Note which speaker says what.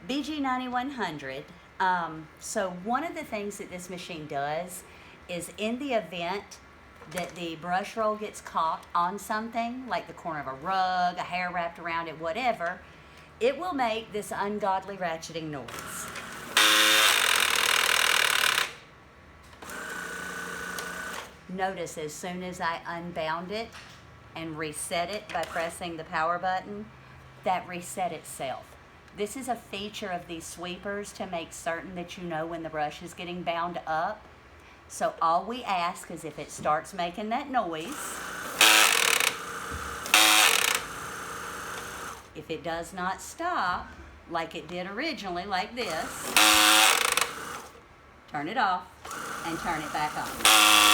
Speaker 1: BG9100. So one of the things that this machine does is, in the event that the brush roll gets caught on something, like the corner of a rug, a hair wrapped around it, whatever, it will make this ungodly ratcheting noise. Notice as soon as I unbound it and reset it by pressing the power button, that reset itself. This is a feature of these sweepers to make certain that you know when the brush is getting bound up. So all we ask is, if it starts making that noise, if it does not stop like it did originally, like this, turn it off and turn it back on.